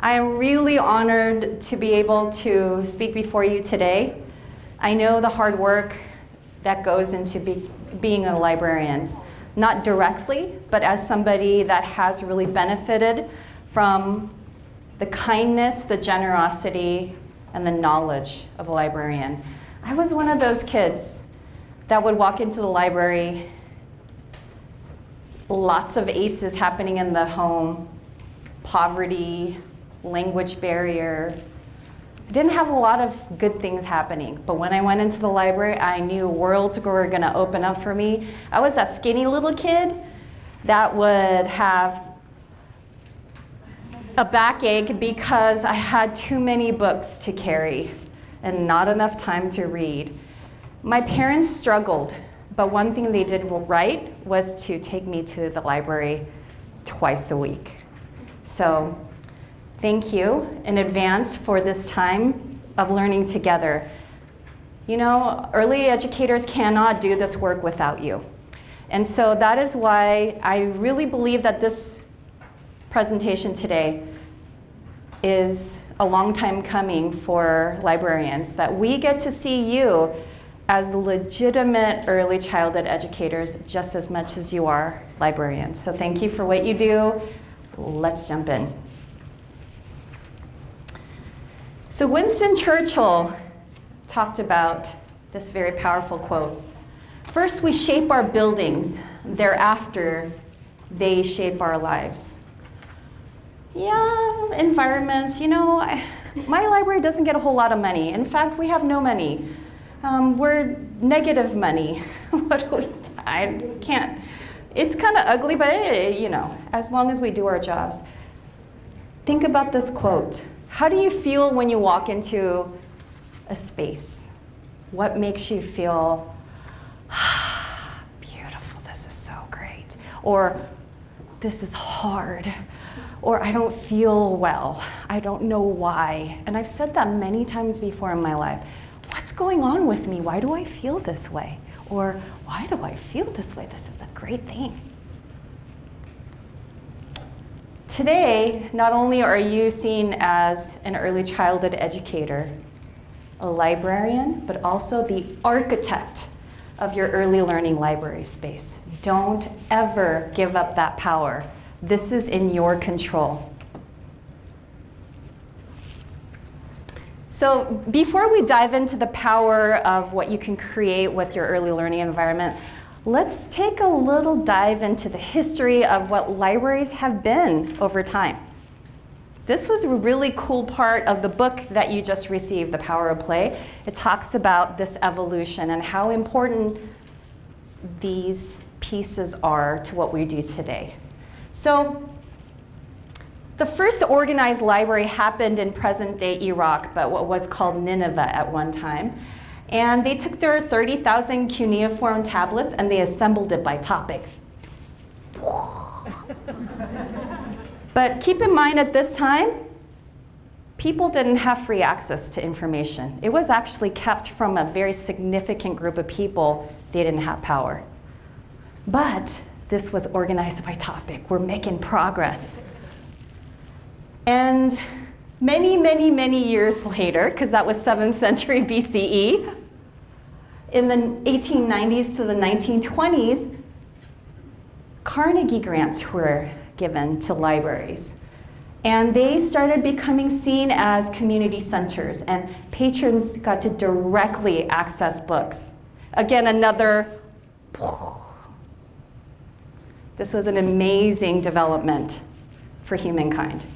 I am really honored to be able to speak before you today. I know the hard work that goes into being a librarian, not directly, but as somebody that has really benefited from the kindness, the generosity, and the knowledge of a librarian. I was one of those kids that would walk into the library, lots of ACEs happening in the home, poverty, language barrier. I didn't have a lot of good things happening, but when I went into the library, I knew worlds were gonna open up for me. I was a skinny little kid that would have a backache because I had too many books to carry and not enough time to read. My parents struggled, but one thing they did right was to take me to the library twice a week. So thank you in advance for this time of learning together. You know, early educators cannot do this work without you. And so that is why I really believe that this presentation today is a long time coming for librarians, that we get to see you as legitimate early childhood educators just as much as you are librarians. So thank you for what you do. Let's jump in. So Winston Churchill talked about this very powerful quote. First, we shape our buildings. Thereafter, they shape our lives. Yeah, environments, you know, my library doesn't get a whole lot of money. In fact, we have no money. We're negative money. I can't. It's kind of ugly, but you know, as long as we do our jobs. Think about this quote. How do you feel when you walk into a space? What makes you feel, beautiful, this is so great. Or this is hard. Or I don't feel well. I don't know why. And I've said that many times before in my life. What's going on with me? Why do I feel this way? Or why do I feel this way? This is a great thing. Today, not only are you seen as an early childhood educator, a librarian, but also the architect of your early learning library space. Don't ever give up that power. This is in your control. So before we dive into the power of what you can create with your early learning environment, let's take a little dive into the history of what libraries have been over time. This was a really cool part of the book that you just received, The Power of Play. It talks about this evolution and how important these pieces are to what we do today. So the first organized library happened in present-day Iraq, but what was called Nineveh at one time. And they took their 30,000 cuneiform tablets and they assembled it by topic. But keep in mind at this time, people didn't have free access to information. It was actually kept from a very significant group of people. They didn't have power. But this was organized by topic. We're making progress. And many, many, many years later, because that was 7th century BCE, in the 1890s to the 1920s, Carnegie grants were given to libraries. And they started becoming seen as community centers, and patrons got to directly access books. Again, another, this was an amazing development for humankind.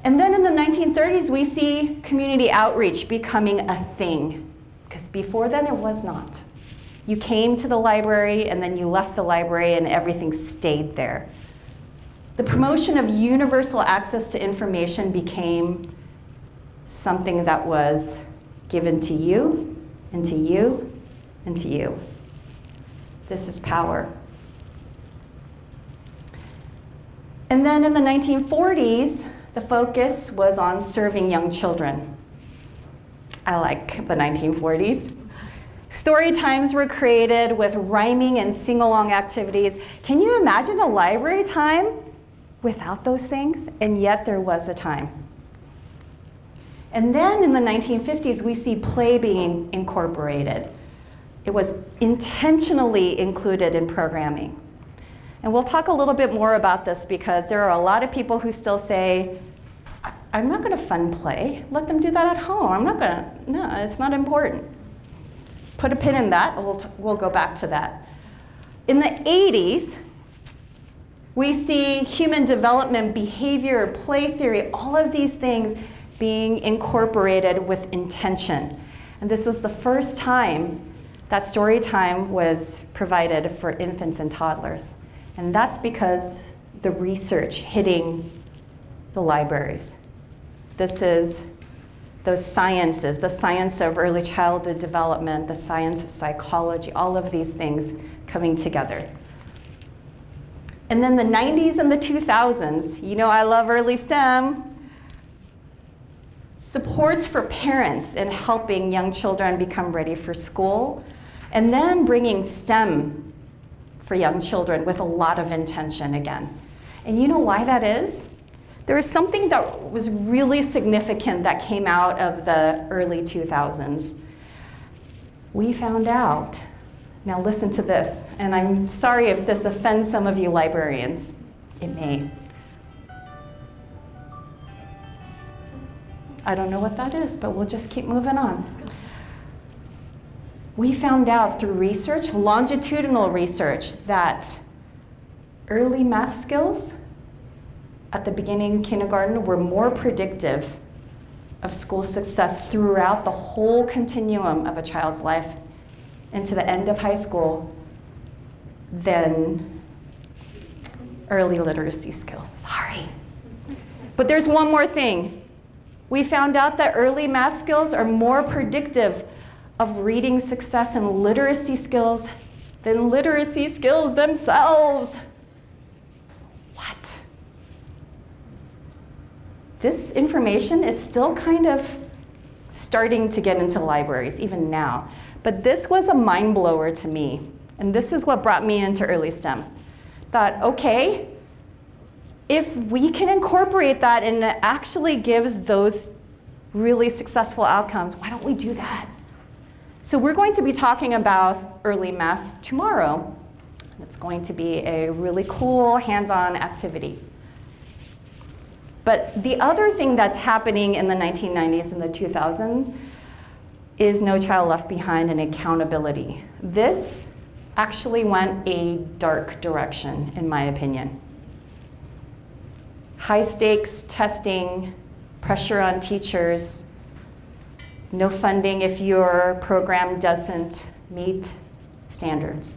And then in the 1930s, we see community outreach becoming a thing, because before then it was not. You came to the library and then you left the library and everything stayed there. The promotion of universal access to information became something that was given to you, and to you, and to you. This is power. And then in the 1940s, the focus was on serving young children. I like the 1940s. Story times were created with rhyming and sing-along activities. Can you imagine a library time without those things, and yet there was a time. And then in the 1950s, we see play being incorporated. It was intentionally included in programming. And we'll talk a little bit more about this because there are a lot of people who still say, I'm not going to fund play. Let them do that at home. I'm not going to, no, it's not important. Put a pin in that, and we'll go back to that. In the 80s, we see human development, behavior, play theory, all of these things being incorporated with intention. And this was the first time that story time was provided for infants and toddlers. And that's because the research hitting the libraries. This is those sciences, the science of early childhood development, the science of psychology, all of these things coming together. And then the 90s and the 2000s, you know I love early STEM, supports for parents in helping young children become ready for school, and then bringing STEM for young children with a lot of intention again. And you know why that is? There was something that was really significant that came out of the early 2000s. We found out, now listen to this, and I'm sorry if this offends some of you librarians. It may. I don't know what that is, but we'll just keep moving on. We found out through research, longitudinal research, that early math skills at the beginning of kindergarten were more predictive of school success throughout the whole continuum of a child's life into the end of high school than early literacy skills. Sorry. But there's one more thing. We found out that early math skills are more predictive of reading success and literacy skills than literacy skills themselves. What? This information is still kind of starting to get into libraries, even now. But this was a mind blower to me. And this is what brought me into early STEM. Thought, okay, if we can incorporate that and it actually gives those really successful outcomes, why don't we do that? So we're going to be talking about early math tomorrow. It's going to be a really cool hands-on activity. But the other thing that's happening in the 1990s and the 2000s is No Child Left Behind and accountability. This actually went a dark direction, in my opinion. High stakes testing, pressure on teachers, no funding if your program doesn't meet standards.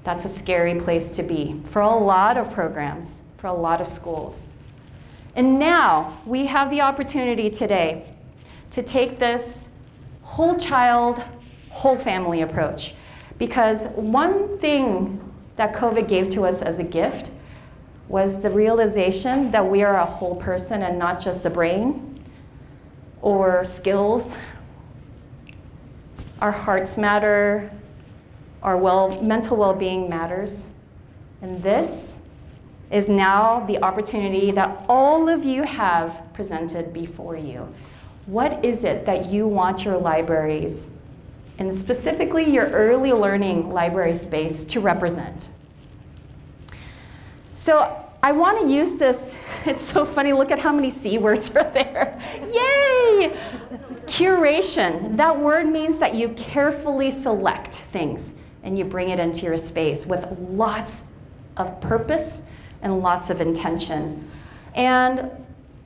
That's a scary place to be for a lot of programs, for a lot of schools. And now we have the opportunity today to take this whole child, whole family approach. Because one thing that COVID gave to us as a gift was the realization that we are a whole person and not just a brain or skills. Our hearts matter, our mental well-being matters. And this is now the opportunity that all of you have presented before you. What is it that you want your libraries, and specifically your early learning library space, to represent? So I want to use this. It's so funny. Look at how many C words are there. Yay! Curation. That word means that you carefully select things and you bring it into your space with lots of purpose and lots of intention. And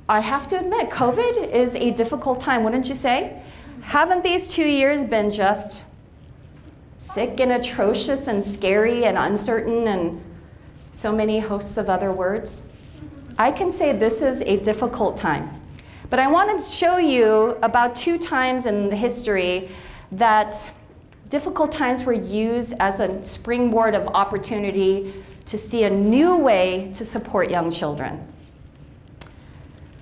I have to admit, COVID is a difficult time, wouldn't you say? Haven't these 2 years been just sick and atrocious and scary and uncertain and so many hosts of other words? I can say this is a difficult time. But I want to show you about 2 times in the history that difficult times were used as a springboard of opportunity to see a new way to support young children.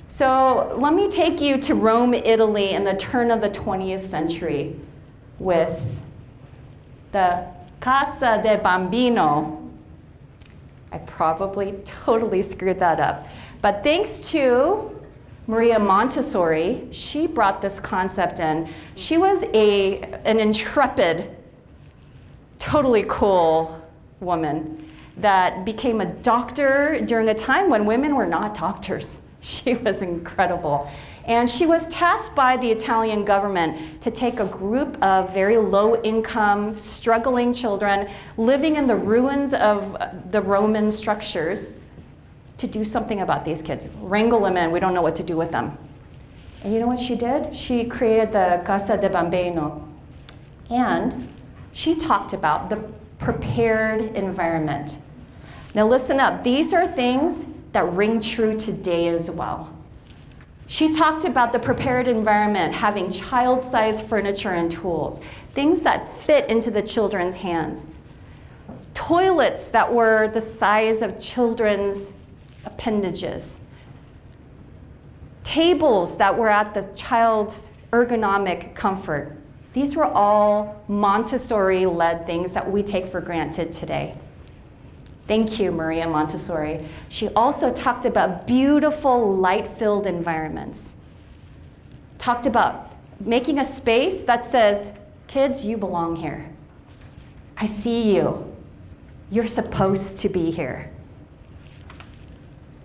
So let me take you to Rome, Italy in the turn of the 20th century with the Casa del Bambino. I probably totally screwed that up. But thanks to Maria Montessori, she brought this concept in. She was an intrepid, totally cool woman that became a doctor during a time when women were not doctors. She was incredible. And she was tasked by the Italian government to take a group of very low-income, struggling children living in the ruins of the Roman structures to do something about these kids. Wrangle them in, we don't know what to do with them. And you know what she did? She created the Casa de Bambino. And she talked about the prepared environment. Now listen up, these are things that ring true today as well. She talked about the prepared environment, having child-sized furniture and tools, things that fit into the children's hands. Toilets that were the size of children's appendages. Tables that were at the child's ergonomic comfort. These were all Montessori-led things that we take for granted today. Thank you, Maria Montessori. She also talked about beautiful light-filled environments. Talked about making a space that says, kids, you belong here. I see you. You're supposed to be here.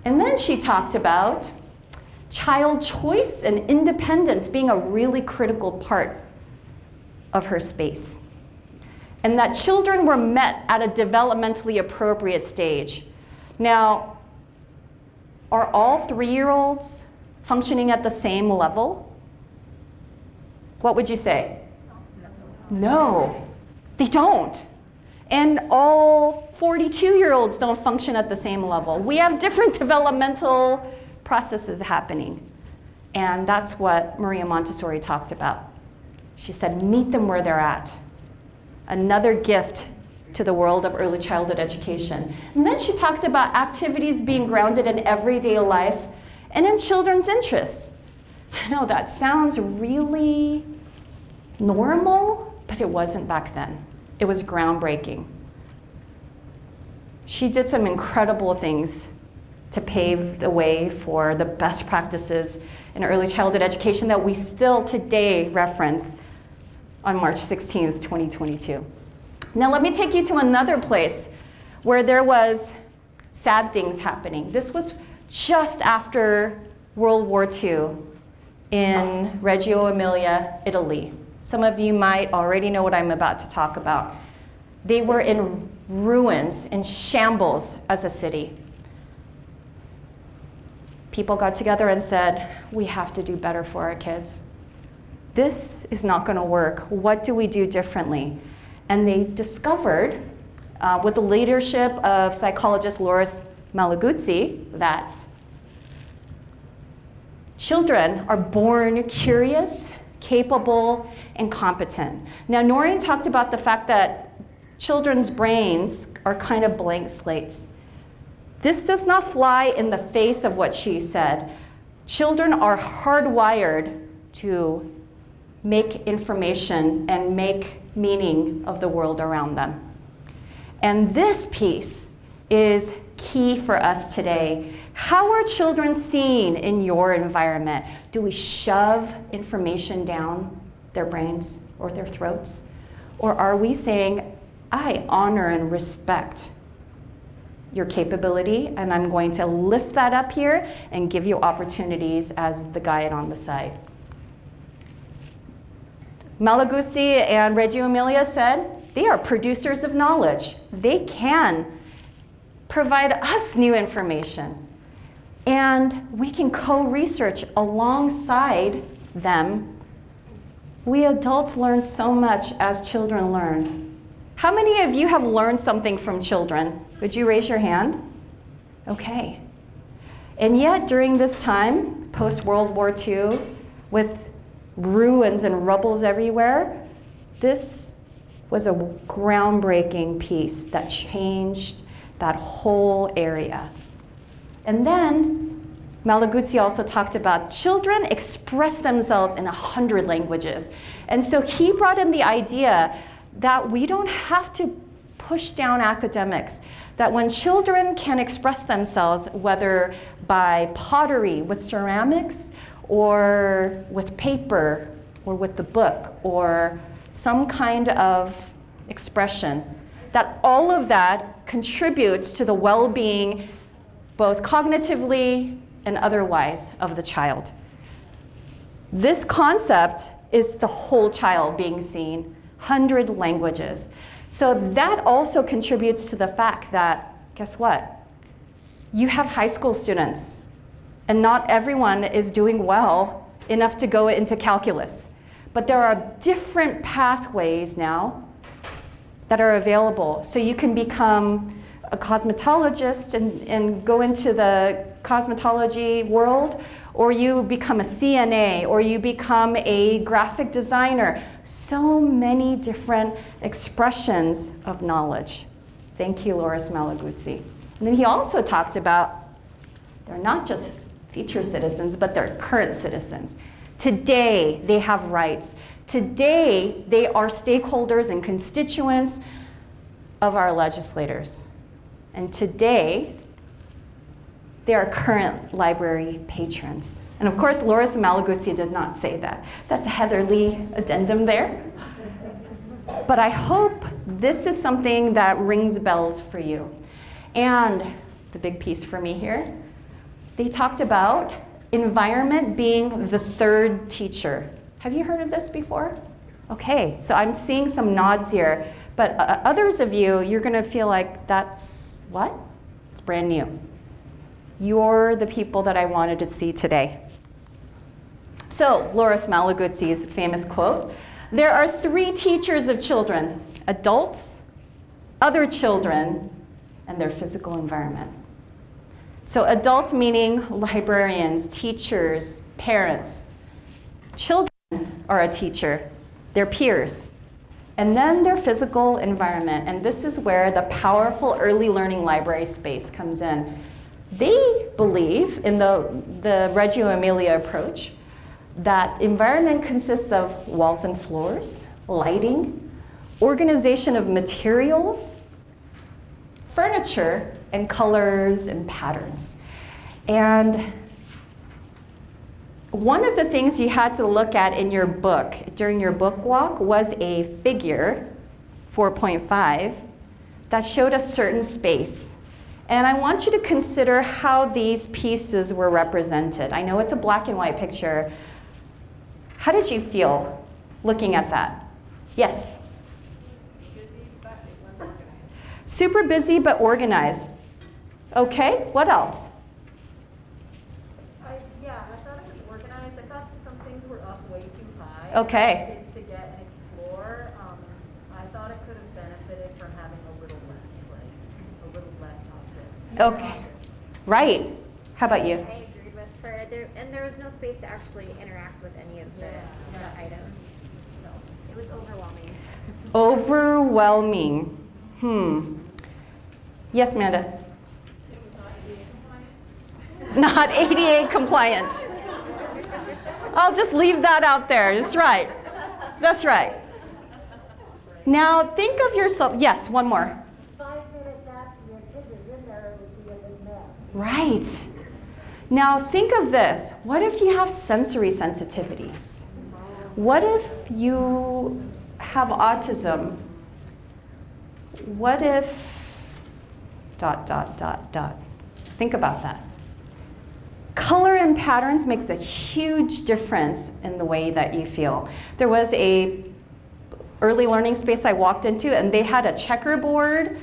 And then she talked about child choice and independence being a really critical part of her space. And that children were met at a developmentally appropriate stage. Now, are all 3-year-olds functioning at the same level? What would you say? No, they don't. And all 42-year-olds don't function at the same level. We have different developmental processes happening. And that's what Maria Montessori talked about. She said, meet them where they're at. Another gift to the world of early childhood education. And then she talked about activities being grounded in everyday life and in children's interests. I know that sounds really normal, but it wasn't back then. It was groundbreaking. She did some incredible things to pave the way for the best practices in early childhood education that we still today reference on March 16th, 2022. Now let me take you to another place where there was sad things happening. This was just after World War II in Reggio Emilia, Italy. Some of you might already know what I'm about to talk about. They were in ruins, in shambles as a city. People got together and said, we have to do better for our kids. This is not going to work. What do we do differently? And they discovered, with the leadership of psychologist Loris Malaguzzi, that children are born curious, capable, and competent. Now, Noreen talked about the fact that children's brains are kind of blank slates. This does not fly in the face of what she said. Children are hardwired to make information and make meaning of the world around them. And this piece is key for us today. How are children seen in your environment? Do we shove information down their brains or their throats? Or are we saying, I honor and respect your capability, and I'm going to lift that up here and give you opportunities as the guide on the side? Malaguzzi and Reggio Emilia said they are producers of knowledge. They can provide us new information. And we can co-research alongside them. We adults learn so much as children learn. How many of you have learned something from children? Would you raise your hand? Okay. And yet during this time, post-World War II, with ruins and rubbles everywhere, this was a groundbreaking piece that changed that whole area. And then Malaguzzi also talked about children express themselves in 100 languages. And so he brought in the idea that we don't have to push down academics, that when children can express themselves, whether by pottery, with ceramics, or with paper, or with the book, or some kind of expression, that all of that contributes to the well-being, both cognitively and otherwise, of the child. This concept is the whole child being seen, 100 languages. So that also contributes to the fact that, guess what? You have high school students, and not everyone is doing well enough to go into calculus. But there are different pathways now that are available. So you can become a cosmetologist and go into the cosmetology world, or you become a CNA, or you become a graphic designer. So many different expressions of knowledge. Thank you, Loris Malaguzzi. And then he also talked about they're not just future citizens, but they're current citizens. Today, they have rights. Today, they are stakeholders and constituents of our legislators. And today, they are current library patrons. And of course, Loris Malaguzzi did not say that. That's a Heather Lee addendum there. But I hope this is something that rings bells for you. And the big piece for me here, they talked about environment being the third teacher. Have you heard of this before? Okay, so I'm seeing some nods here. But others of you, you're going to feel like that's what? It's brand new. You're the people that I wanted to see today. So, Loris Malaguzzi's famous quote, there are 3 teachers of children: adults, other children, and their physical environment. So adults meaning librarians, teachers, parents. Children are a teacher, their peers. And then their physical environment. And this is where the powerful early learning library space comes in. They believe in the Reggio Emilia approach that environment consists of walls and floors, lighting, organization of materials, furniture, and colors and patterns. And one of the things you had to look at in your book, during your book walk, was a figure, 4.5, that showed a certain space. And I want you to consider how these pieces were represented. I know it's a black and white picture. How did you feel looking at that? Yes? Super busy but organized. Okay, what else? I thought it was organized. I thought some things were up way too high. Okay. For kids to get and explore. I thought it could have benefited from having a little less of it. Okay, right. How about you? I agreed with her. And there was no space to actually interact with any of the items. So it was overwhelming. Overwhelming. Yes, Amanda? It was not ADA compliant. Not ADA compliance. I'll just leave that out there. That's right. That's right. Now think of yourself. Yes, one more. 5 minutes after your kid is in there, it would be a big mess. Right. Now think of this. What if you have sensory sensitivities? What if you have autism? What if ... Think about that. Color and patterns makes a huge difference in the way that you feel. There was a early learning space I walked into, and they had a checkerboard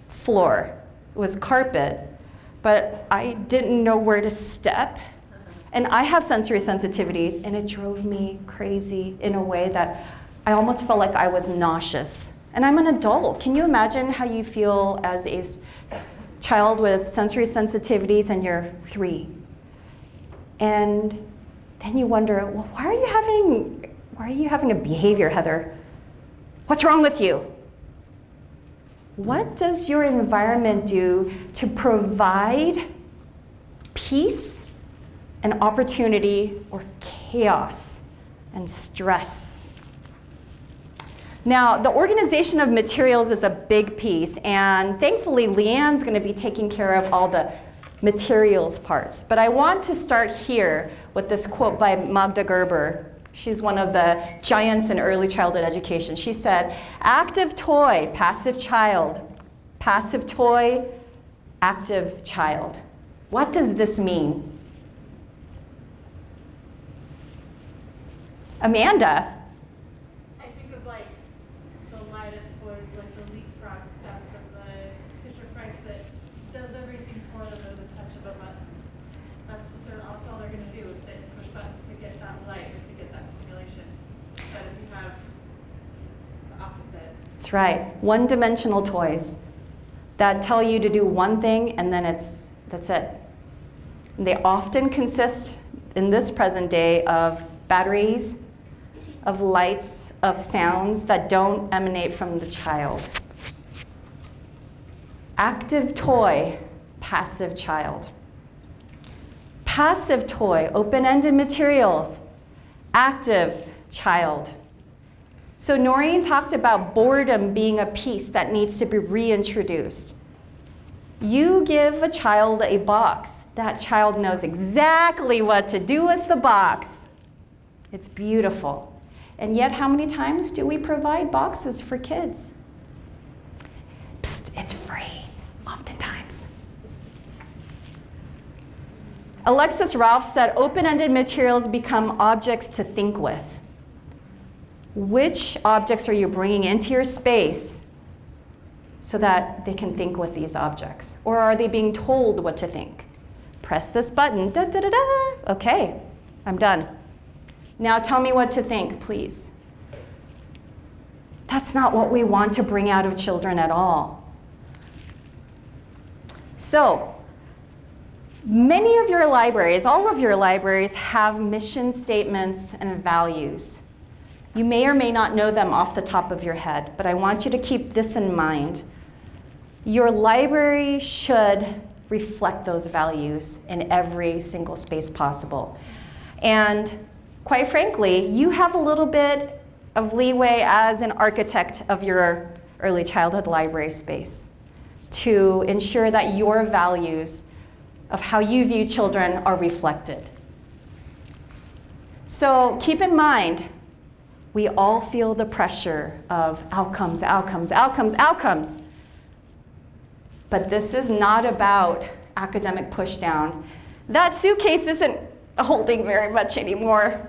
floor. It was carpet, but I didn't know where to step. And I have sensory sensitivities, and it drove me crazy in a way that I almost felt like I was nauseous. And I'm an adult. Can you imagine how you feel as a child with sensory sensitivities and you're 3? And then you wonder, well, why are you having a behavior, Heather? What's wrong with you? What does your environment do to provide peace and opportunity or chaos and stress? Now, the organization of materials is a big piece, and thankfully Leanne's going to be taking care of all the materials parts. But I want to start here with this quote by Magda Gerber. She's one of the giants in early childhood education. She said, active toy, passive child. Passive toy, active child. What does this mean? Amanda? I think of like the light of toys, like the leapfrog stuff, and the Fisher Price that does everything for them with a touch of a button. That's all they're going to do is sit and push buttons to get that light or to get that stimulation. But if you have the opposite. That's right, one-dimensional toys that tell you to do one thing and then that's it. And they often consist, in this present day, of batteries, of lights, of sounds that don't emanate from the child. Active toy, passive child. Passive toy, open-ended materials, active child. So Noreen talked about boredom being a piece that needs to be reintroduced. You give a child a box, that child knows exactly what to do with the box. It's beautiful. And yet, how many times do we provide boxes for kids? Psst, it's free, oftentimes. Alexis Ralph said, open-ended materials become objects to think with. Which objects are you bringing into your space so that they can think with these objects? Or are they being told what to think? Press this button, da da da da. Okay, I'm done. Now tell me what to think, please. That's not what we want to bring out of children at all. So, many of your libraries, all of your libraries, have mission statements and values. You may or may not know them off the top of your head, but I want you to keep this in mind. Your library should reflect those values in every single space possible. And quite frankly, you have a little bit of leeway as an architect of your early childhood library space to ensure that your values of how you view children are reflected. So keep in mind, we all feel the pressure of outcomes, outcomes, outcomes, outcomes. But this is not about academic pushdown. That suitcase isn't holding very much anymore.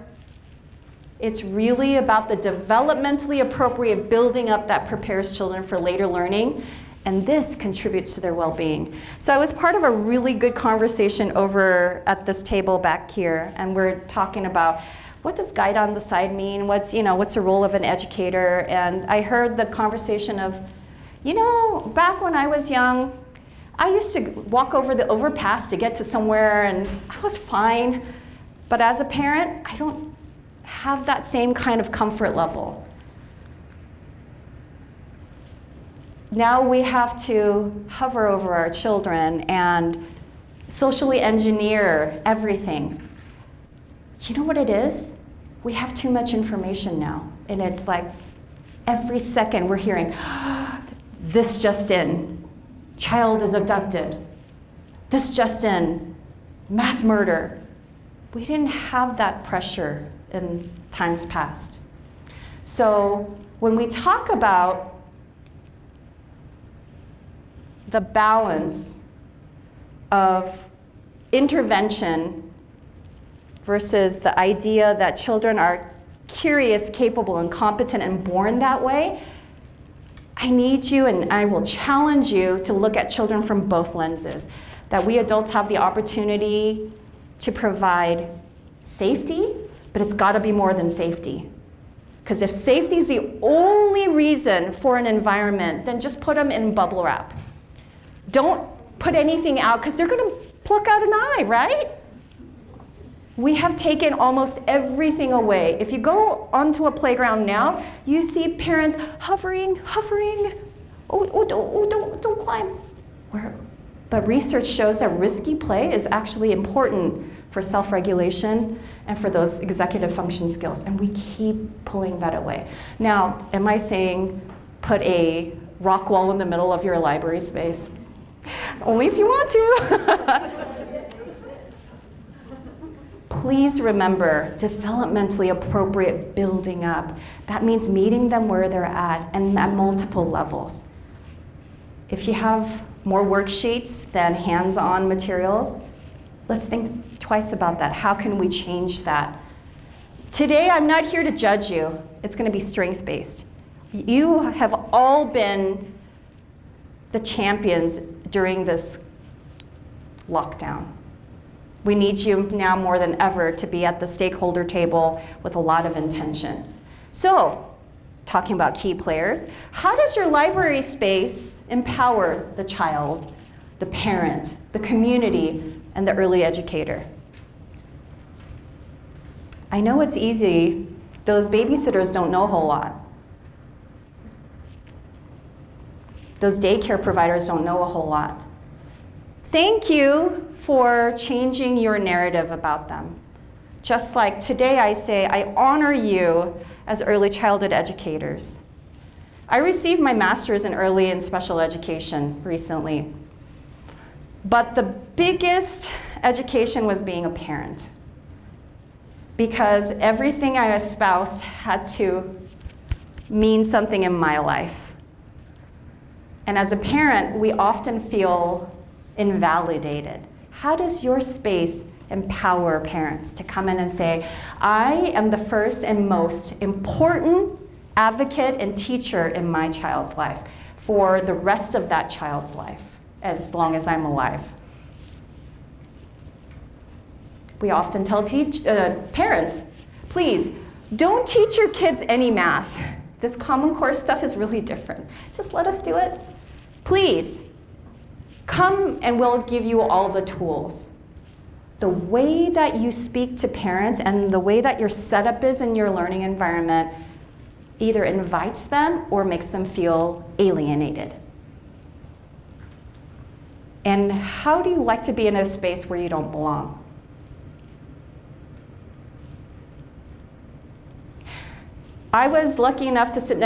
It's really about the developmentally appropriate building up that prepares children for later learning, and this contributes to their well-being. So I was part of a really good conversation over at this table back here, and we're talking about what does guide on the side mean? What's the role of an educator? And I heard the conversation of, back when I was young, I used to walk over the overpass to get to somewhere, and I was fine. But as a parent, I don't have that same kind of comfort level. Now we have to hover over our children and socially engineer everything. You know what it is? We have too much information now. And it's like every second we're hearing, this just in, child is abducted. This just in, mass murder. We didn't have that pressure in times past. So when we talk about the balance of intervention versus the idea that children are curious, capable, and competent and born that way, I need you and I will challenge you to look at children from both lenses. That we adults have the opportunity to provide safety, but it's got to be more than safety. Because if safety is the only reason for an environment, then just put them in bubble wrap. Don't put anything out, because they're going to pluck out an eye, right? We have taken almost everything away. If you go onto a playground now, you see parents hovering. Don't climb. But research shows that risky play is actually important for self-regulation, and for those executive function skills, and we keep pulling that away. Now, am I saying put a rock wall in the middle of your library space? Only if you want to. Please remember, developmentally appropriate building up. That means meeting them where they're at and at multiple levels. If you have more worksheets than hands-on materials, let's think twice about that. How can we change that? Today, I'm not here to judge you. It's going to be strength-based. You have all been the champions during this lockdown. We need you now more than ever to be at the stakeholder table with a lot of intention. So, talking about key players, how does your library space empower the child, the parent, the community, and the early educator? I know it's easy. Those babysitters don't know a whole lot. Those daycare providers don't know a whole lot. Thank you for changing your narrative about them. Just like today I say, I honor you as early childhood educators. I received my master's in early and special education recently. But the biggest education was being a parent, because everything I espoused had to mean something in my life. And as a parent, we often feel invalidated. How does your space empower parents to come in and say, I am the first and most important advocate and teacher in my child's life for the rest of that child's life, as long as I'm alive? We often tell parents, please, don't teach your kids any math. This Common Core stuff is really different. Just let us do it. Please, come and we'll give you all the tools. The way that you speak to parents and the way that your setup is in your learning environment either invites them or makes them feel alienated. And how do you like to be in a space where you don't belong? I was lucky enough to sit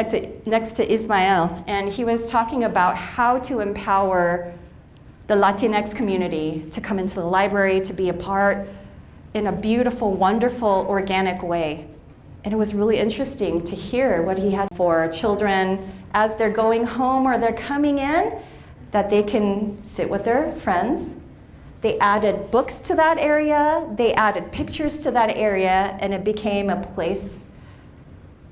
next to Ismael, and he was talking about how to empower the Latinx community to come into the library, to be a part in a beautiful, wonderful, organic way. And it was really interesting to hear what he had for children as they're going home or they're coming in, that they can sit with their friends. They added books to that area, they added pictures to that area, and it became a place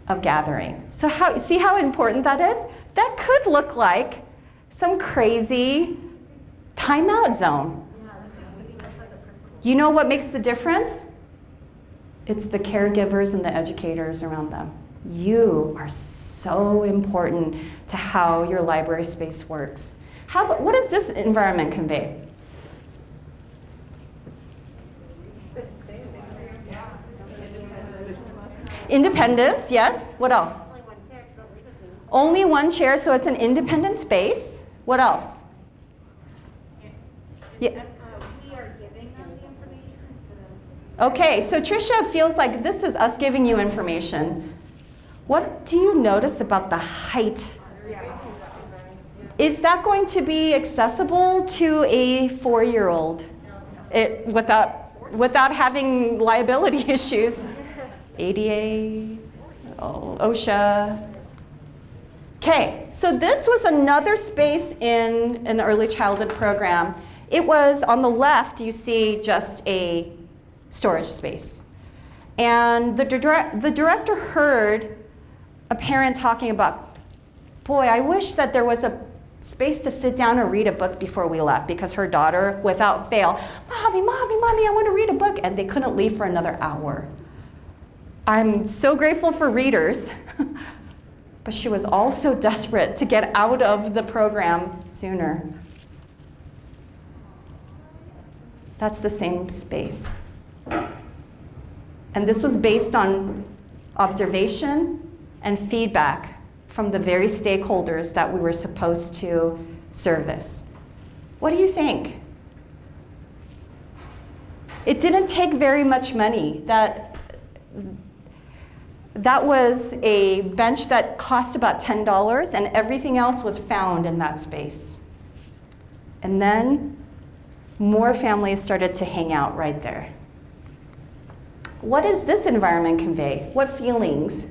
of gathering. So see how important that is? That could look like some crazy timeout zone. Yeah, that's like the principal. You know what makes the difference? It's the caregivers and the educators around them. You are so important to how your library space works. What does this environment convey? Independence, yes. What else? Only one chair, so it's an independent space. What else? Yeah. We are giving them the information instead of. Okay, so Tricia feels like this is us giving you information. What do you notice about the height? Is that going to be accessible to a 4-year-old without having liability issues? ADA, OSHA. Okay, so this was another space in an early childhood program. It was on the left, you see just a storage space. And the director heard a parent talking about, boy, I wish that there was a space to sit down and read a book before we left, because her daughter, without fail, Mommy, I want to read a book, and they couldn't leave for another hour. I'm so grateful for readers, but she was also desperate to get out of the program sooner. That's the same space. And this was based on observation and feedback from the very stakeholders that we were supposed to service. What do you think? It didn't take very much money. That was a bench that cost about $10, and everything else was found in that space. And then more families started to hang out right there. What does this environment convey? What feelings?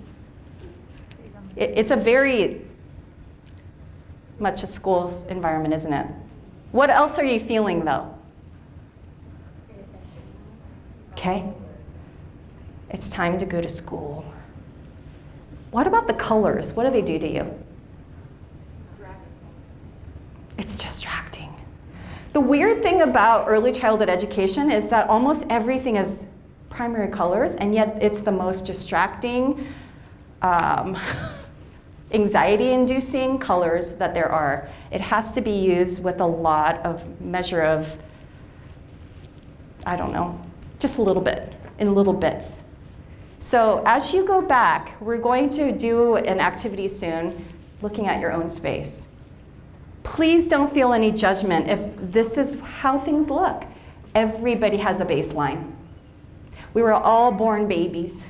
It's a very much a school environment, isn't it? What else are you feeling though? Okay. It's time to go to school. What about the colors? What do they do to you? It's distracting. The weird thing about early childhood education is that almost everything is primary colors, and yet it's the most distracting, anxiety-inducing colors that there are. It has to be used with a lot of measure of, I don't know, just a little bit, in little bits. So as you go back, we're going to do an activity soon looking at your own space. Please don't feel any judgment if this is how things look. Everybody has a baseline. We were all born babies.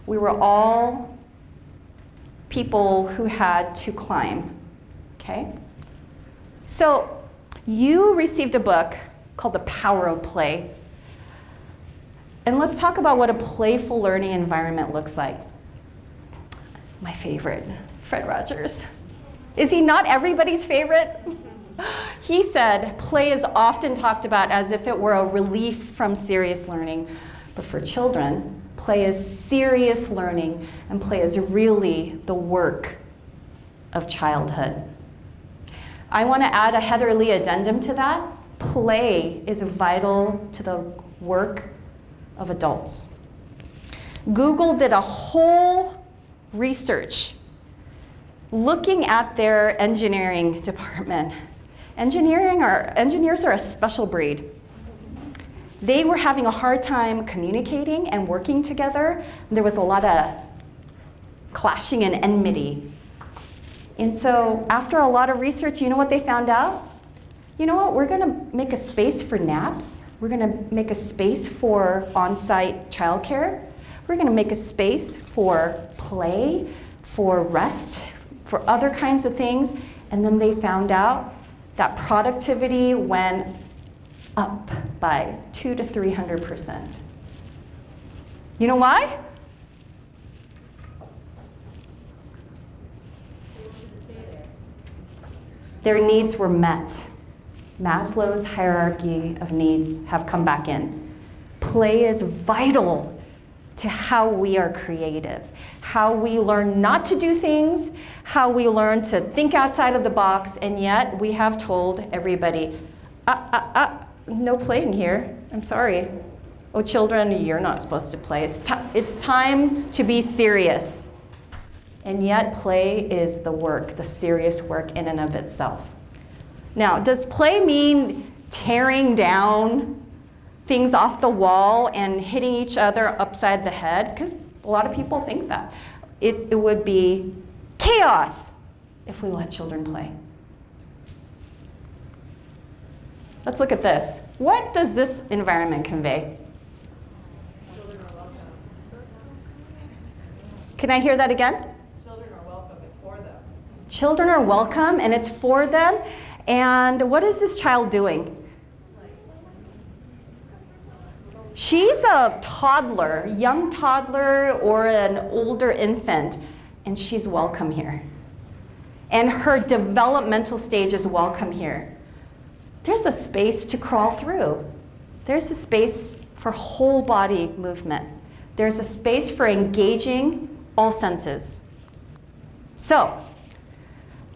We were all people who had to climb, okay? So you received a book called The Power of Play. And let's talk about what a playful learning environment looks like. My favorite, Fred Rogers. Is he not everybody's favorite? He said, play is often talked about as if it were a relief from serious learning. But for children, play is serious learning, and play is really the work of childhood. I want to add a Heather Lee addendum to that. Play is vital to the work of adults. Google did a whole research looking at their engineering department. Engineers are a special breed. They were having a hard time communicating and working together. There was a lot of clashing and enmity. And so after a lot of research, you know what they found out? You know what, we're gonna make a space for naps. We're gonna make a space for on-site childcare. We're gonna make a space for play, for rest, for other kinds of things. And then they found out that productivity went up by 200 to 300%. You know why? Their needs were met. Maslow's hierarchy of needs have come back in. Play is vital to how we are creative, how we learn not to do things, how we learn to think outside of the box, and yet we have told everybody, no playing here, I'm sorry. Oh, children, you're not supposed to play. It's time to be serious. And yet play is the work, the serious work in and of itself. Now, does play mean tearing down things off the wall and hitting each other upside the head? Because a lot of people think that. It would be chaos if we let children play. Let's look at this. What does this environment convey? Can I hear that again? Children are welcome, it's for them. Children are welcome and it's for them. And what is this child doing? She's a toddler, young toddler or an older infant, and she's welcome here. And her developmental stage is welcome here. There's a space to crawl through. There's a space for whole body movement. There's a space for engaging all senses. So,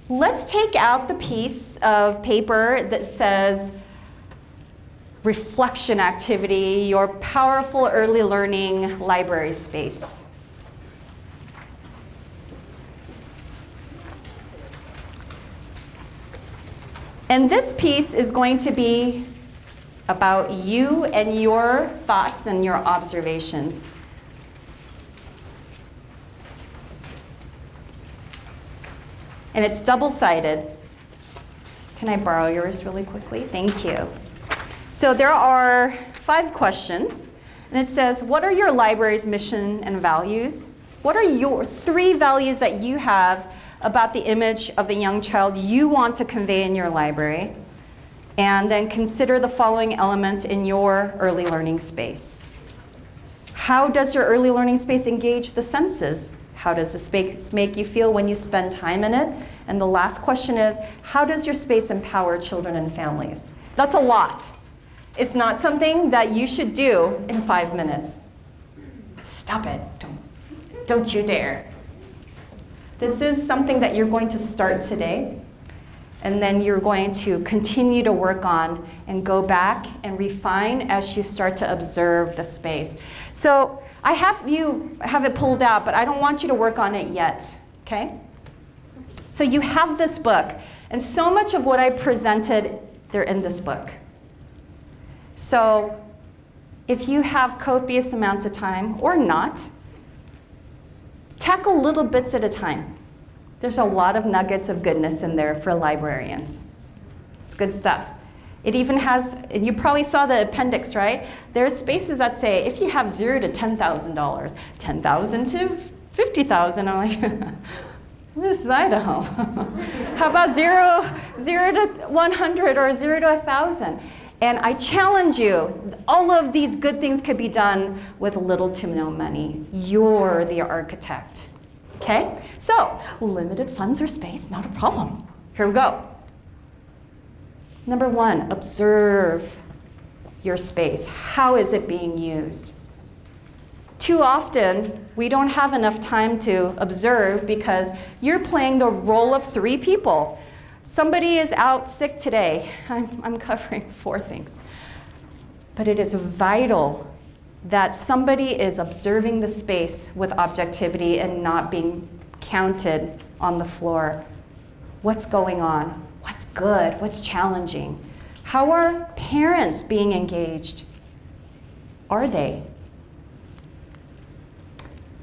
let's take out the piece of paper that says reflection activity, your powerful early learning library space. And this piece is going to be about you and your thoughts and your observations. And it's double-sided. Can I borrow yours really quickly? Thank you. So there are 5 questions. And it says, what are your library's mission and values? What are your 3 values that you have about the image of the young child you want to convey in your library? And then consider the following elements in your early learning space. How does your early learning space engage the senses? How does the space make you feel when you spend time in it? And the last question is, how does your space empower children and families? That's a lot. It's not something that you should do in 5 minutes. Stop it. Don't you dare. This is something that you're going to start today, and then you're going to continue to work on and go back and refine as you start to observe the space. So I have you have it pulled out, but I don't want you to work on it yet, okay? So you have this book, and so much of what I presented, they're in this book. So if you have copious amounts of time, or not, tackle little bits at a time. There's a lot of nuggets of goodness in there for librarians. It's good stuff. It even has, and you probably saw the appendix, right? There's spaces that say, if you have $0 to $10,000, $10,000 to $50,000, I'm like, this is Idaho. How about zero to 100 or 0 to 1,000? And I challenge you, all of these good things could be done with little to no money. You're the architect, okay? So, limited funds or space, not a problem. Here we go. Number 1, observe your space. How is it being used? Too often, we don't have enough time to observe because you're playing the role of 3 people. Somebody is out sick today. I'm covering 4 things. But it is vital that somebody is observing the space with objectivity and not being counted on the floor. What's going on? What's good? What's challenging? How are parents being engaged? Are they?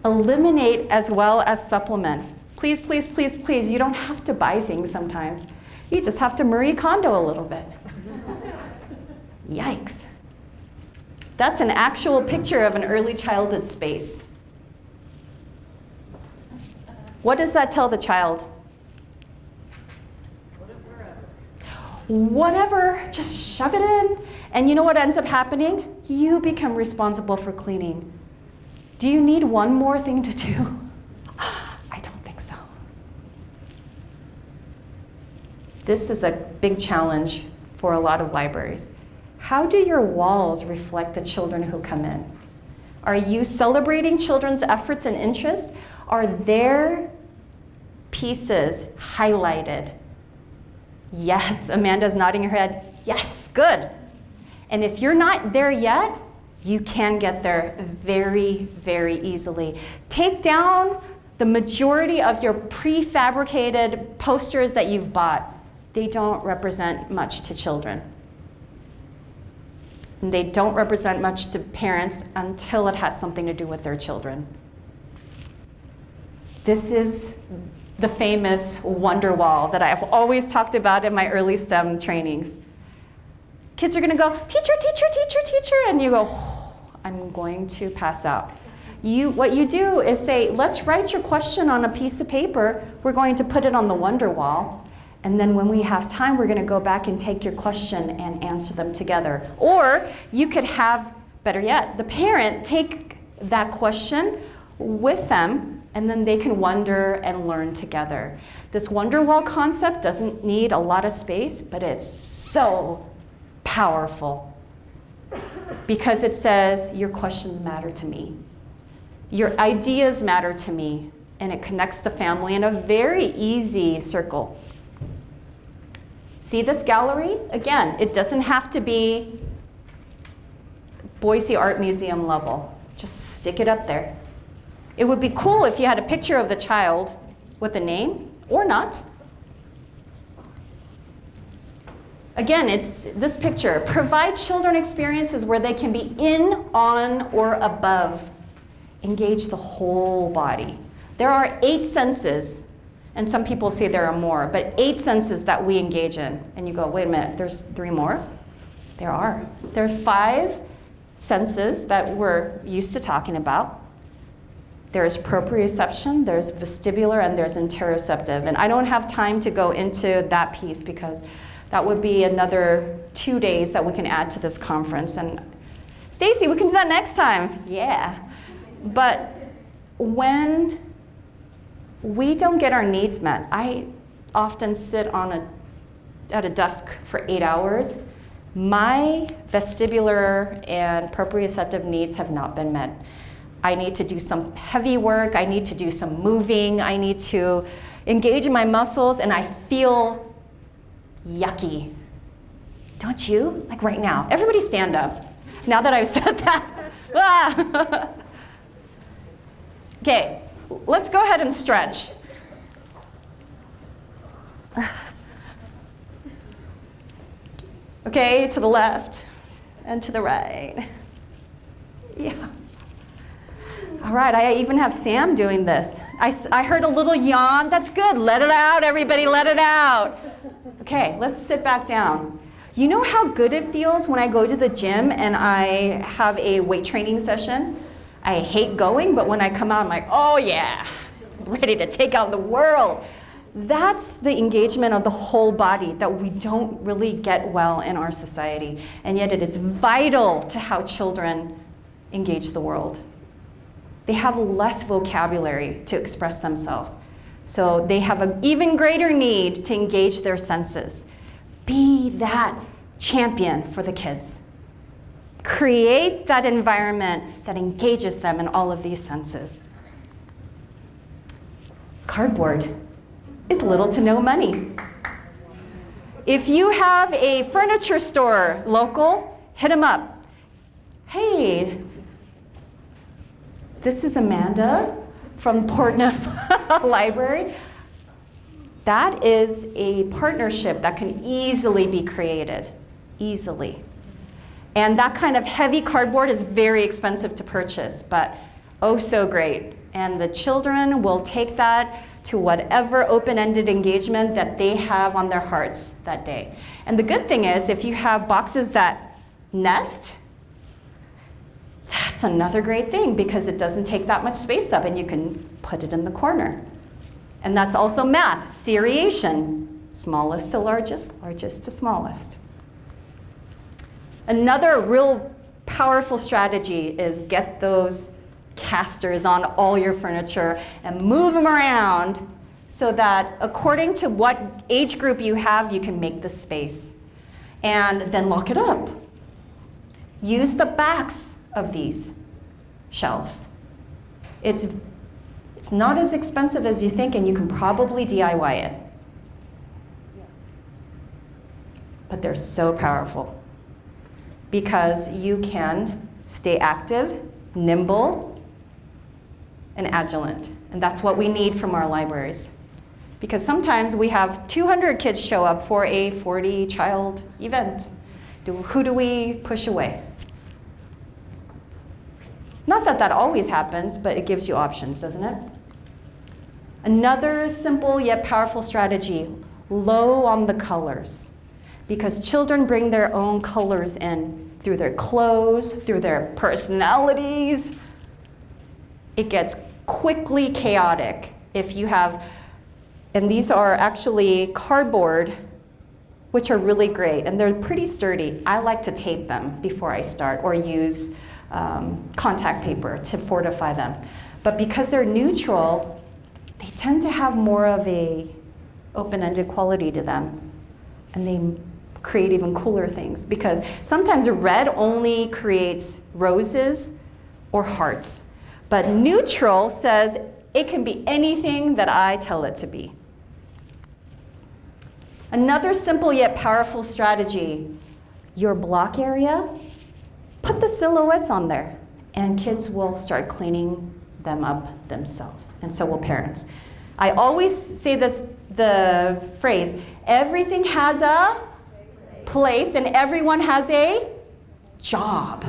Eliminate as well as supplement. Please, please, please, please, you don't have to buy things sometimes. You just have to Marie Kondo a little bit. Yikes. That's an actual picture of an early childhood space. What does that tell the child? Whatever, just shove it in. And you know what ends up happening? You become responsible for cleaning. Do you need one more thing to do? I don't think so. This is a big challenge for a lot of libraries. How do your walls reflect the children who come in? Are you celebrating children's efforts and interests? Are their pieces highlighted? Yes, Amanda's nodding her head. Yes, good. And if you're not there yet, you can get there very, very easily. Take down the majority of your prefabricated posters that you've bought. They don't represent much to children. And they don't represent much to parents until it has something to do with their children. This is the famous wonder wall that I've always talked about in my early STEM trainings. Kids are going to go, teacher, teacher, teacher, teacher, and you go, oh, I'm going to pass out. What you do is say, let's write your question on a piece of paper. We're going to put it on the wonder wall. And then when we have time, we're going to go back and take your question and answer them together. Or you could have, better yet, the parent take that question with them, and then they can wonder and learn together. This wonder wall concept doesn't need a lot of space, but it's so powerful because it says, your questions matter to me. Your ideas matter to me, and it connects the family in a very easy circle. See this gallery? Again, it doesn't have to be Boise Art Museum level. Just stick it up there. It would be cool if you had a picture of the child with a name, or not. Again, it's this picture. Provide children experiences where they can be in, on, or above. Engage the whole body. There are 8 senses. And some people say there are more, but 8 senses that we engage in. And you go, wait a minute, there's 3 more? There are. There are 5 senses that we're used to talking about. There's proprioception, there's vestibular, and there's interoceptive. And I don't have time to go into that piece because that would be another 2 days that we can add to this conference. And Stacy, we can do that next time. Yeah. But when we don't get our needs met, I often sit at a desk for 8 hours. My vestibular and proprioceptive needs have not been met. I need to do some heavy work, I need to do some moving, I need to engage in my muscles, and I feel yucky. Don't you? Like right now. Everybody stand up. Now that I've said that. Ah. Okay, let's go ahead and stretch. Okay, to the left and to the right. Yeah. All right, I even have Sam doing this. I heard a little yawn. That's good. Let it out, everybody, let it out. Okay, let's sit back down. You know how good it feels when I go to the gym and I have a weight training session? I hate going, but when I come out, I'm like, oh yeah, I'm ready to take out the world. That's the engagement of the whole body that we don't really get well in our society. And yet it is vital to how children engage the world. They have less vocabulary to express themselves. So they have an even greater need to engage their senses. Be that champion for the kids. Create that environment that engages them in all of these senses. Cardboard is little to no money. If you have a furniture store local, hit them up. Hey, this is Amanda from Portneuf Library. That is a partnership that can easily be created, easily. And that kind of heavy cardboard is very expensive to purchase, but oh so great. And the children will take that to whatever open-ended engagement that they have on their hearts that day. And the good thing is, if you have boxes that nest, that's another great thing because it doesn't take that much space up and you can put it in the corner. And that's also math, seriation, smallest to largest, largest to smallest. Another real powerful strategy is get those casters on all your furniture and move them around so that according to what age group you have, you can make the space. And then lock it up. Use the backs of these shelves. It's not as expensive as you think, and you can probably DIY it. But they're so powerful because you can stay active, nimble, and agilent. And that's what we need from our libraries. Because sometimes we have 200 kids show up for a 40-child event. Who do we push away? Not that that always happens, but it gives you options, doesn't it? Another simple yet powerful strategy, low on the colors. Because children bring their own colors in through their clothes, through their personalities. It gets quickly chaotic if you have, and these are actually cardboard, which are really great, and they're pretty sturdy. I like to tape them before I start or use contact paper to fortify them. But because they're neutral, they tend to have more of a open-ended quality to them. And they create even cooler things because sometimes red only creates roses or hearts. But neutral says it can be anything that I tell it to be. Another simple yet powerful strategy, your block area, put the silhouettes on there and kids will start cleaning them up themselves, and so will parents. I always say the phrase, everything has a place and everyone has a job.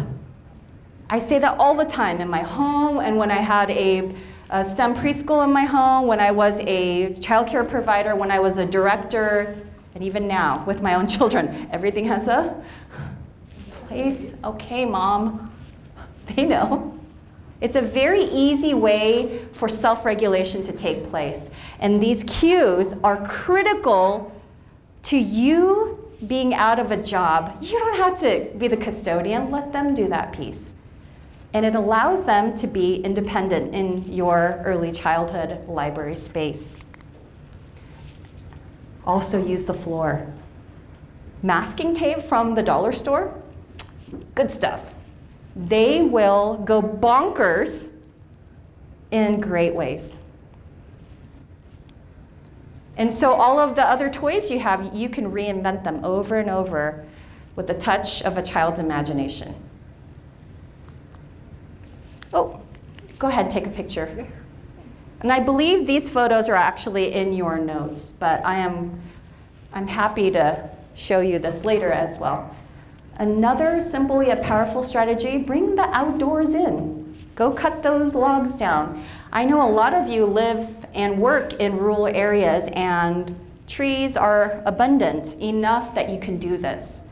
I say that all the time in my home and when I had a STEM preschool in my home, when I was a childcare provider, when I was a director, and even now with my own children. Everything has a place. Okay, Mom. They know. It's a very easy way for self-regulation to take place. And these cues are critical to you being out of a job. You don't have to be the custodian. Let them do that piece. And it allows them to be independent in your early childhood library space. Also use the floor. Masking tape from the dollar store, good stuff. They will go bonkers in great ways. And so all of the other toys you have, you can reinvent them over and over with the touch of a child's imagination. Oh, go ahead, take a picture. And I believe these photos are actually in your notes, but I'm happy to show you this later as well. Another simple yet powerful strategy, bring the outdoors in. Go cut those logs down. I know a lot of you live and work in rural areas and trees are abundant enough that you can do this.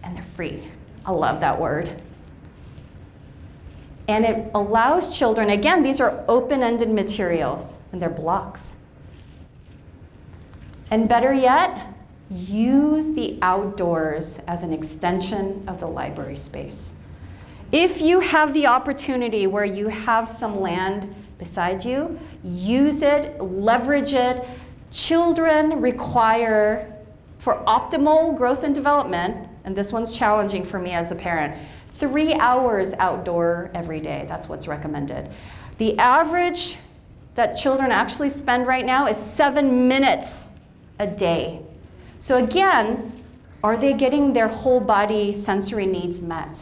And they're free. I love that word. And it allows children, again, these are open-ended materials and they're blocks. And better yet, use the outdoors as an extension of the library space. If you have the opportunity where you have some land beside you, use it, leverage it. Children require, for optimal growth and development, and this one's challenging for me as a parent, 3 hours outdoor every day. That's what's recommended. The average that children actually spend right now is 7 minutes a day. So again, are they getting their whole body sensory needs met?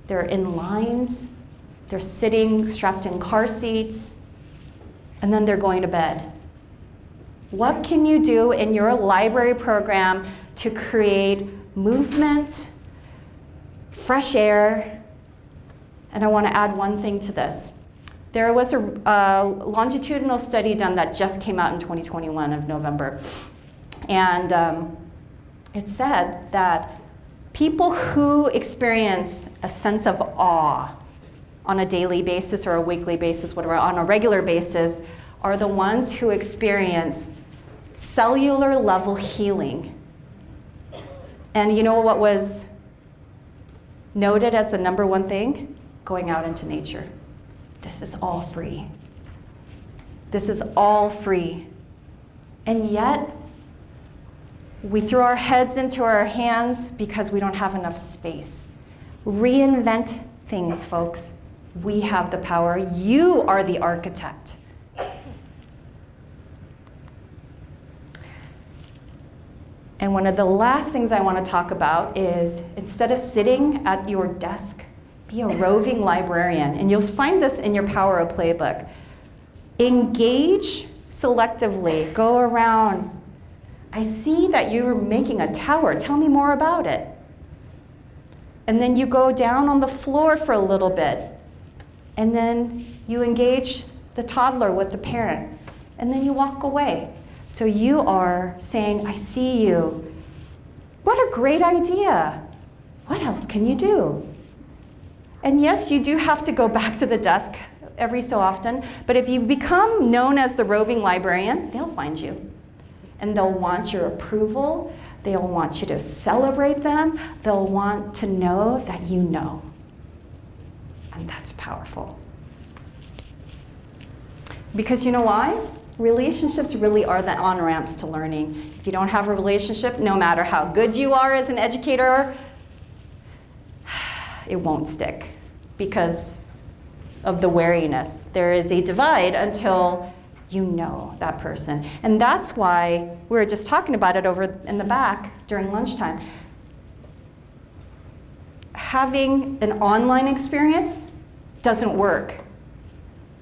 They're in lines, they're sitting strapped in car seats, and then they're going to bed. What can you do in your library program to create movement, fresh air? And I want to add one thing to this. There was a longitudinal study done that just came out in 2021 of November. And it said that people who experience a sense of awe on a daily basis or a weekly basis, whatever, on a regular basis, are the ones who experience cellular level healing. And you know what was noted as the number one thing? Going out into nature. This is all free. This is all free. And yet, we throw our heads into our hands because we don't have enough space. Reinvent things, folks. We have the power. You are the architect. And one of the last things I want to talk about is, instead of sitting at your desk, be a roving librarian. And you'll find this in your Power of Play book. Engage selectively. Go around. I see that you're making a tower. Tell me more about it. And then you go down on the floor for a little bit. And then you engage the toddler with the parent. And then you walk away. So you are saying, I see you. What a great idea. What else can you do? And yes, you do have to go back to the desk every so often. But if you become known as the roving librarian, they'll find you. And they'll want your approval. They'll want you to celebrate them. They'll want to know that you know. And that's powerful. Because you know why? Relationships really are the on-ramps to learning. If you don't have a relationship, no matter how good you are as an educator, it won't stick because of the wariness. There is a divide until you know that person. And that's why we were just talking about it over in the back during lunchtime. Having an online experience doesn't work.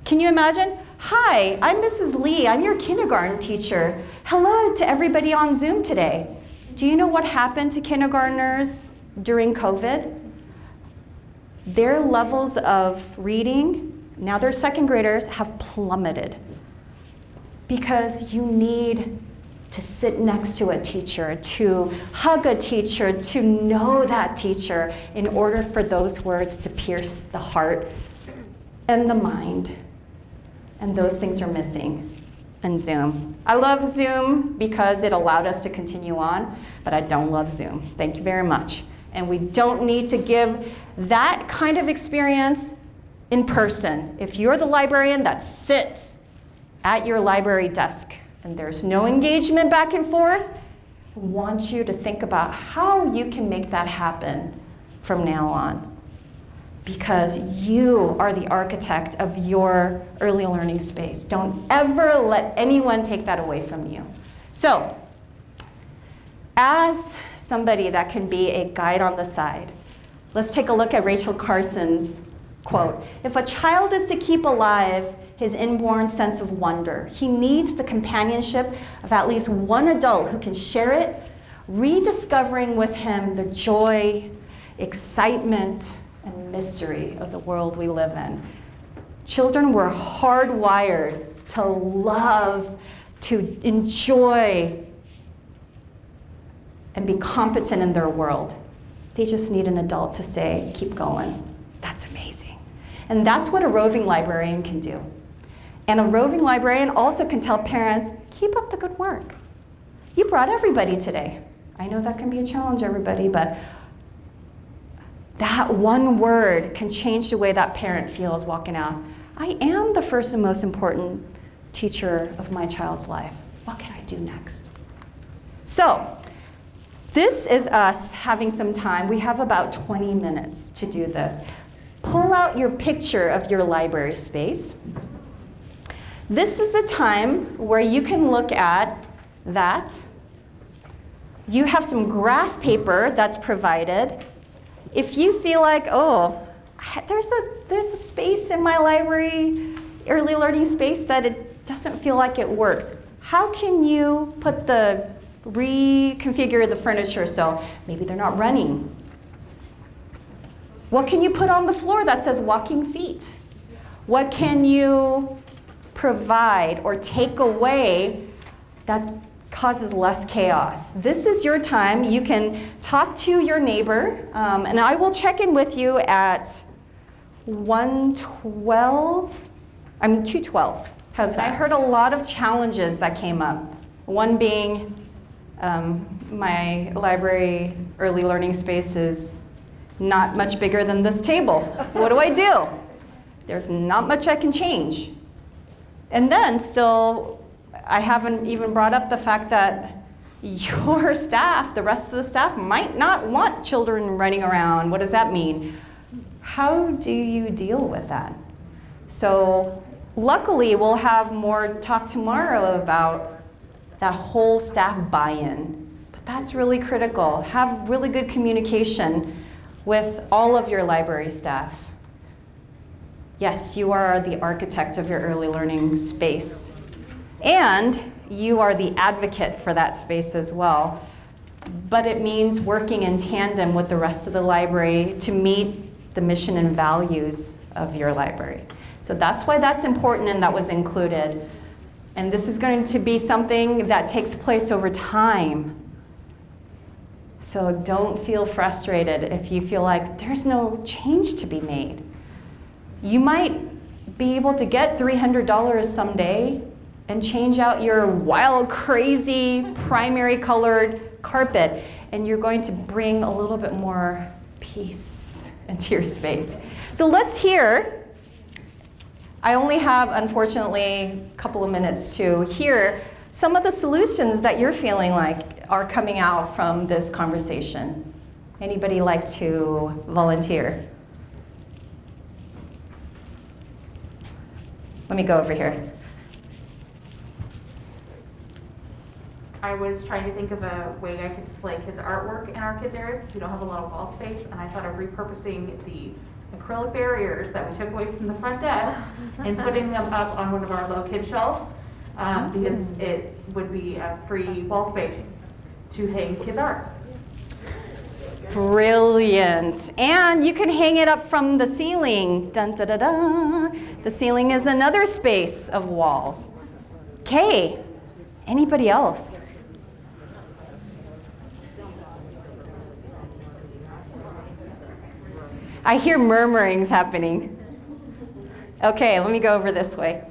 Can you imagine? Hi, I'm Mrs. Lee. I'm your kindergarten teacher. Hello to everybody on Zoom today. Do you know what happened to kindergartners during COVID? Their levels of reading, now they're second graders, have plummeted because you need to sit next to a teacher, to hug a teacher, to know that teacher in order for those words to pierce the heart and the mind. And those things are missing in Zoom. I love Zoom because it allowed us to continue on, but I don't love Zoom. Thank you very much. And we don't need to give that kind of experience in person. If you're the librarian that sits at your library desk and there's no engagement back and forth, I want you to think about how you can make that happen from now on. Because you are the architect of your early learning space. Don't ever let anyone take that away from you. So, as somebody that can be a guide on the side, let's take a look at Rachel Carson's quote. If a child is to keep alive his inborn sense of wonder, he needs the companionship of at least one adult who can share it, rediscovering with him the joy, excitement, and mystery of the world we live in. Children were hardwired to love, to enjoy, and be competent in their world. They just need an adult to say, keep going. That's amazing. And that's what a roving librarian can do. And a roving librarian also can tell parents, keep up the good work. You brought everybody today. I know that can be a challenge, everybody, but that one word can change the way that parent feels walking out. I am the first and most important teacher of my child's life. What can I do next? So, this is us having some time. We have about 20 minutes to do this. Pull out your picture of your library space. This is the time where you can look at that. You have some graph paper that's provided. If you feel like, oh, there's a space in my library, early learning space, that it doesn't feel like it works, how can you reconfigure the furniture so maybe they're not running? What can you put on the floor that says walking feet? What can you provide or take away that causes less chaos? This is your time. You can talk to your neighbor, and I will check in with you at 2:12. How's that? I heard a lot of challenges that came up. One being my library early learning space is not much bigger than this table. What do I do? There's not much I can change. And then still, I haven't even brought up the fact that your staff, the rest of the staff, might not want children running around. What does that mean? How do you deal with that? So luckily, we'll have more talk tomorrow about that whole staff buy-in. But that's really critical. Have really good communication with all of your library staff. Yes, you are the architect of your early learning space. And you are the advocate for that space as well. But it means working in tandem with the rest of the library to meet the mission and values of your library. So that's why that's important and that was included. And this is going to be something that takes place over time. So don't feel frustrated if you feel like there's no change to be made. You might be able to get $300 someday and change out your wild, crazy, primary colored carpet, and you're going to bring a little bit more peace into your space. So let's hear. I only have, unfortunately, a couple of minutes to hear some of the solutions that you're feeling like are coming out from this conversation. Anybody like to volunteer? Let me go over here. I was trying to think of a way I could display kids' artwork in our kids' areas because we don't have a lot of wall space, and I thought of repurposing the acrylic barriers that we took away from the front desk and putting them up on one of our low kid shelves because it would be a free wall space to hang kids' art. Brilliant. And you can hang it up from the ceiling. Dun, da, da, da. The ceiling is another space of walls. Okay, anybody else? I hear murmurings happening. Okay, let me go over this way.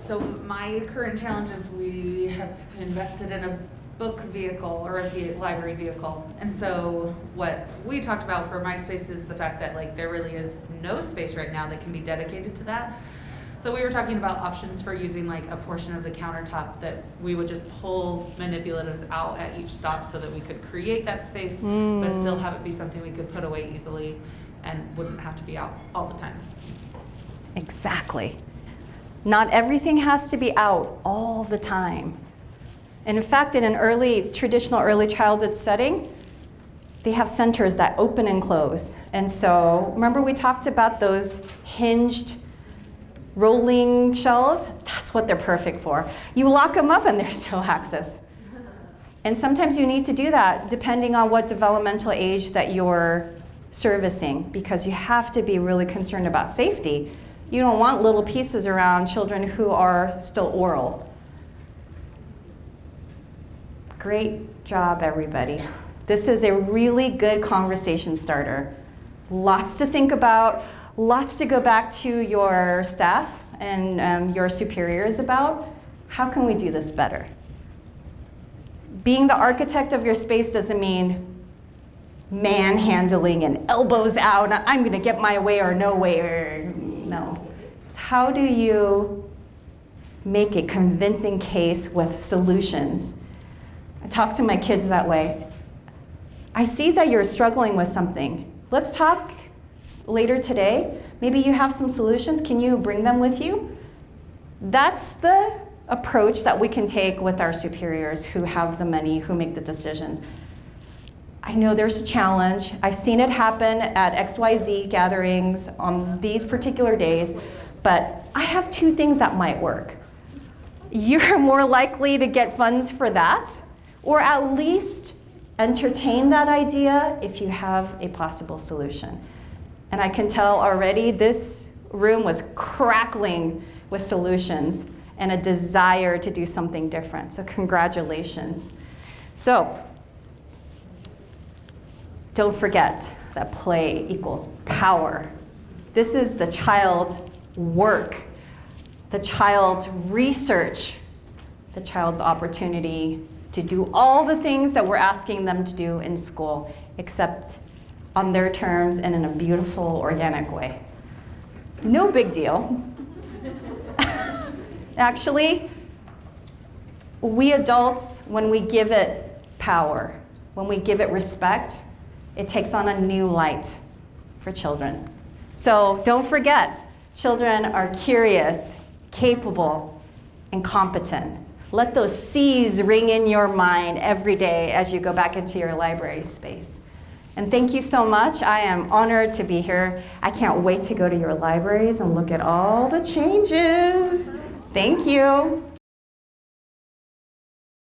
So my current challenge is we have invested in a book vehicle or a library vehicle. And so what we talked about for my space is the fact that like there really is no space right now that can be dedicated to that. So we were talking about options for using like a portion of the countertop that we would just pull manipulatives out at each stop so that we could create that space, but still have it be something we could put away easily and wouldn't have to be out all the time. Exactly. Not everything has to be out all the time. And in fact, in an traditional early childhood setting, they have centers that open and close. And so, remember we talked about those hinged rolling shelves? That's what they're perfect for. You lock them up and there's no access. And sometimes you need to do that depending on what developmental age that you're servicing, because you have to be really concerned about safety. You don't want little pieces around children who are still oral. Great job, everybody. This is a really good conversation starter. Lots to think about, lots to go back to your staff and your superiors about. How can we do this better? Being the architect of your space doesn't mean manhandling and elbows out, I'm gonna get my way or no way, or no. It's how do you make a convincing case with solutions? I talk to my kids that way. I see that you're struggling with something. Let's talk later today. Maybe you have some solutions. Can you bring them with you? That's the approach that we can take with our superiors who have the money, who make the decisions. I know there's a challenge. I've seen it happen at XYZ gatherings on these particular days, but I have two things that might work. You're more likely to get funds for that, or at least entertain that idea if you have a possible solution. And I can tell already this room was crackling with solutions and a desire to do something different. So congratulations. So don't forget that play equals power. This is the child's work, the child's research, the child's opportunity to do all the things that we're asking them to do in school, except on their terms and in a beautiful, organic way. No big deal. Actually, we adults, when we give it power, when we give it respect, it takes on a new light for children. So don't forget, children are curious, capable, and competent. Let those C's ring in your mind every day as you go back into your library space. And thank you so much. I am honored to be here. I can't wait to go to your libraries and look at all the changes. Thank you.